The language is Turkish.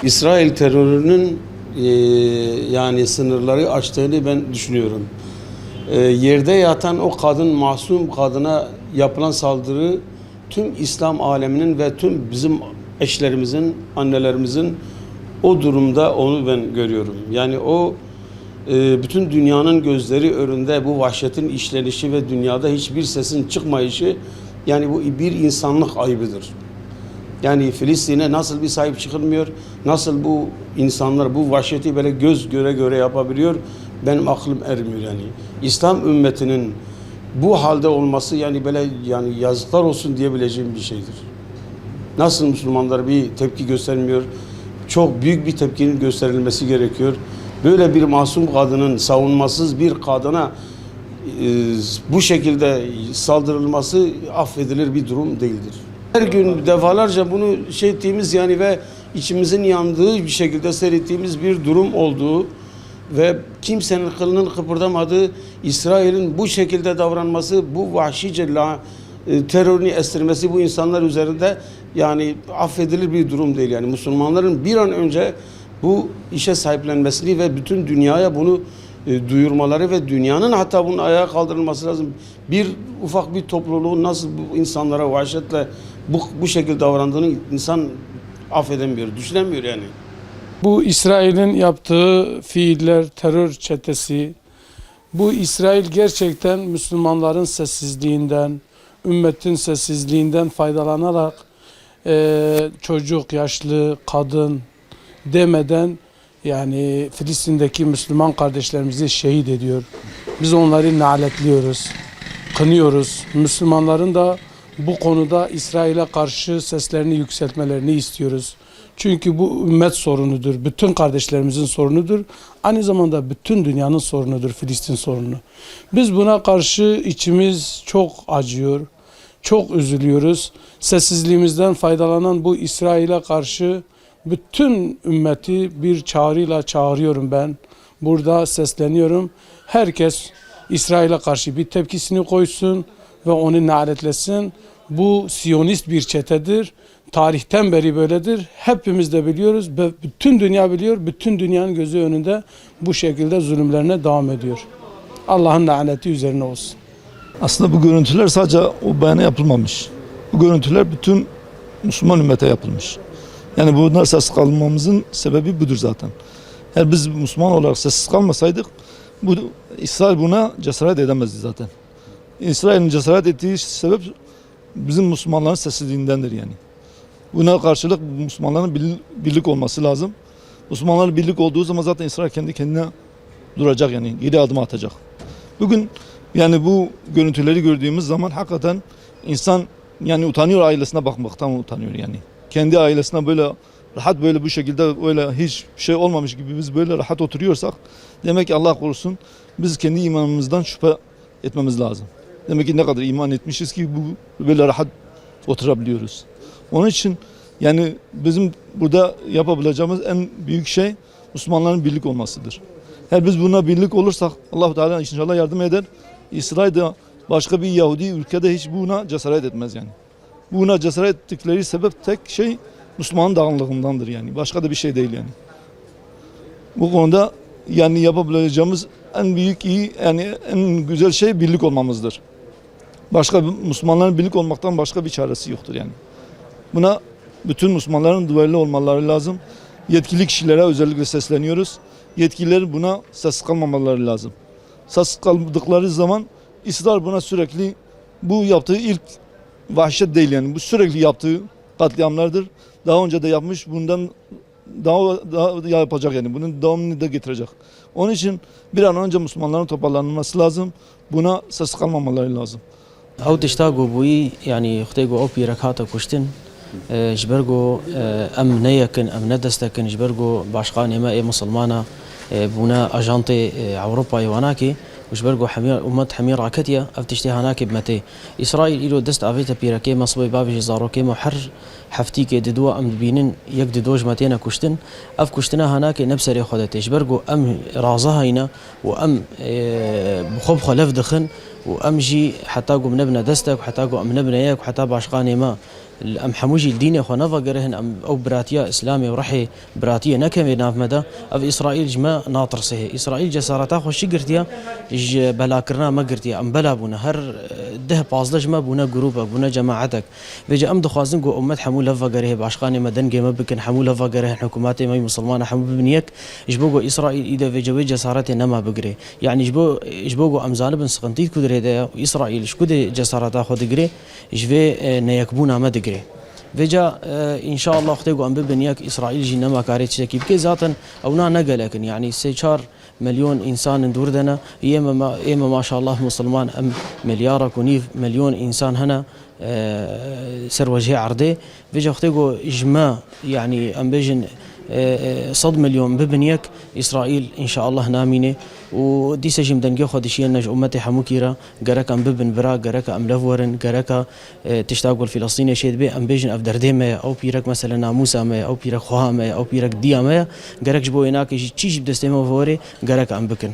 İsrail terörünün yani sınırları aştığını ben düşünüyorum. Yerde yatan o kadın, masum kadına yapılan saldırı tüm İslam aleminin ve tüm bizim eşlerimizin, annelerimizin o durumda onu ben görüyorum. Yani o bütün dünyanın gözleri önünde bu vahşetin işlenişi ve dünyada hiçbir sesin çıkmayışı, yani bu bir insanlık ayıbıdır. Yani Filistin'e nasıl bir sahip çıkılmıyor, nasıl bu insanlar bu vahşeti böyle göz göre göre yapabiliyor, benim aklım ermiyor yani. İslam ümmetinin bu halde olması yani böyle yani yazıklar olsun diyebileceğim bir şeydir. Nasıl Müslümanlar bir tepki göstermiyor, çok büyük bir tepkinin gösterilmesi gerekiyor. Böyle bir masum kadının, savunmasız bir kadına bu şekilde saldırılması affedilir bir durum değildir. Her gün defalarca bunu ettiğimiz yani ve içimizin yandığı bir şekilde seyrettiğimiz bir durum olduğu ve kimsenin kılının kıpırdamadığı, İsrail'in bu şekilde davranması, bu vahşice terörünü estirmesi bu insanlar üzerinde yani affedilir bir durum değil. Yani Müslümanların bir an önce bu işe sahiplenmesini ve bütün dünyaya bunu duyurmaları ve dünyanın hatta bunun ayağa kaldırılması lazım. Bir ufak bir topluluğun nasıl bu insanlara vahşetle bu şekilde davrandığını insan affedemiyor, düşünemiyor yani. Bu İsrail'in yaptığı fiiller, terör çetesi, bu İsrail gerçekten Müslümanların sessizliğinden, ümmetin sessizliğinden faydalanarak çocuk, yaşlı, kadın demeden yani Filistin'deki Müslüman kardeşlerimizi şehit ediyor. Biz onları lanetliyoruz, kınıyoruz. Müslümanların da bu konuda İsrail'e karşı seslerini yükseltmelerini istiyoruz. Çünkü bu ümmet sorunudur, bütün kardeşlerimizin sorunudur. Aynı zamanda bütün dünyanın sorunudur Filistin sorunu. Biz buna karşı içimiz çok acıyor, çok üzülüyoruz. Sessizliğimizden faydalanan bu İsrail'e karşı bütün ümmeti bir çağrıyla çağırıyorum ben. Burada sesleniyorum. Herkes İsrail'e karşı bir tepkisini koysun ve onu lanetlesin. Bu Siyonist bir çetedir. Tarihten beri böyledir. Hepimiz de biliyoruz. Bütün dünya biliyor. Bütün dünyanın gözü önünde bu şekilde zulümlerine devam ediyor. Allah'ın laneti üzerine olsun. Aslında bu görüntüler sadece o beyana yapılmamış. Bu görüntüler bütün Müslüman ümmete yapılmış. Yani bunlar sessiz kalmamızın sebebi budur zaten. Eğer biz Müslüman olarak sessiz kalmasaydık, İsrail buna cesaret edemezdi zaten. İsrail'in cesaret ettiği sebep bizim Müslümanların sessizliğindendir yani. Buna karşılık Müslümanların birlik olması lazım. Müslümanların birlik olduğu zaman zaten İsrail kendi kendine duracak yani geri adım atacak. Bugün yani bu görüntüleri gördüğümüz zaman hakikaten insan yani utanıyor, ailesine bakmaktan utanıyor yani. Kendi ailesine böyle rahat böyle bu şekilde öyle hiç şey olmamış gibi biz böyle rahat oturuyorsak demek ki Allah korusun biz kendi imanımızdan şüphe etmemiz lazım. Demek ki ne kadar iman etmişiz ki bu böyle rahat oturabiliyoruz. Onun için yani bizim burada yapabileceğimiz en büyük şey Müslümanların birlik olmasıdır. Eğer biz buna birlik olursak Allah-u Teala inşallah yardım eder. İsrail'de başka bir Yahudi ülkede hiç buna cesaret etmez yani. Buna cesaret ettikleri sebep tek şey Müslümanın dağınıklığındandır yani. Başka da bir şey değil yani. Bu konuda yani yapabileceğimiz en büyük yani en güzel şey birlik olmamızdır. Başka Müslümanların birlik olmaktan başka bir çaresi yoktur yani. Buna bütün Müslümanların duyarlı olmaları lazım. Yetkili kişilere özellikle sesleniyoruz. Yetkililer buna sessiz kalmamaları lazım. Sessiz kaldıkları zaman İsrail buna sürekli bu yaptığı ilk vahşet değil yani. Bu sürekli yaptığı katliamlardır. Daha önce de yapmış, bundan daha yapacak yani. Bunun devamını da getirecek. Onun için bir an önce Müslümanların toparlanması lazım. Buna sessiz kalmamaları lazım. او تشتاقوا بوي يعني يختيجوا أو بيركاتا كوشتن جبرجو أم نيكن أم ندستكن جبرجو باشقان إماء مسلمانا بنا أجانتي أوروبا يواناكي وجبرجو حمير أمت حمير عكتيا أفتشتي هناك بمتى إسرائيل إلو دست عفيتا بيركي مصبي بابي زاروكي محر حفتيك ددوا أم بينن يك ددوج متينا كشتن أف كشتنا هناك نبسري خدتي جبرجو أم رازها هنا وأم بخوب خلف دخن وأم جي حتى قو منبنا دستك وحتى قو أم نبنا ياك وحتى باشقاني ما ام حموجي الدين خو نفا جرهن ام او براتيا اسلامي ورحي براتيا نكمي ناف مدى اف اسرائيل جما ناطر سه اسرائيل جسارتا خو شقرتيا بلاكرنا ما قرتيا ام بلا بونا هر ده بازلج ما بونا جروبك بونا جماعتك بيجي ام دخوازن جو امت حمول لفا جره باشقاني مدن جيما بكن حمول لفا جره حكوماتي ما مسلمان حمول بنيك جبوجو اسرائيل اذا في جسارتي نما بقري يعني جبوجو امزان بن سقنتيت كدري ده اسرائيل شكود جسارتا خو دقري جفي نيكبونا ما دقري فيجا ان شاء الله اختيقوا ام ببنياك اسرائيل جينا كاريت شكيب كي ذاتا او نقل لكن يعني 4 مليون انسان ندوردنا ايما ما شاء الله مسلمان ام مليار كونيف مليون انسان هنا سر وجهي عرضي فيجا اختيقوا اجماع يعني ام بيجن صد مليون ببنيك إسرائيل إن شاء الله نامينه ودي سجم دنجي خدشين نج أمتي حموكيرا جرك أم ببن برا جرك أم لفورن جرك تشتاق الفلسطيني شيد بي أم بيجن أف دردمة أو بيرك مثلا ناموسة ما أو بيرك خوها ما أو بيرك ديا ما جرك جبوا هناك شيء بدستمه فوري جرك أم بكن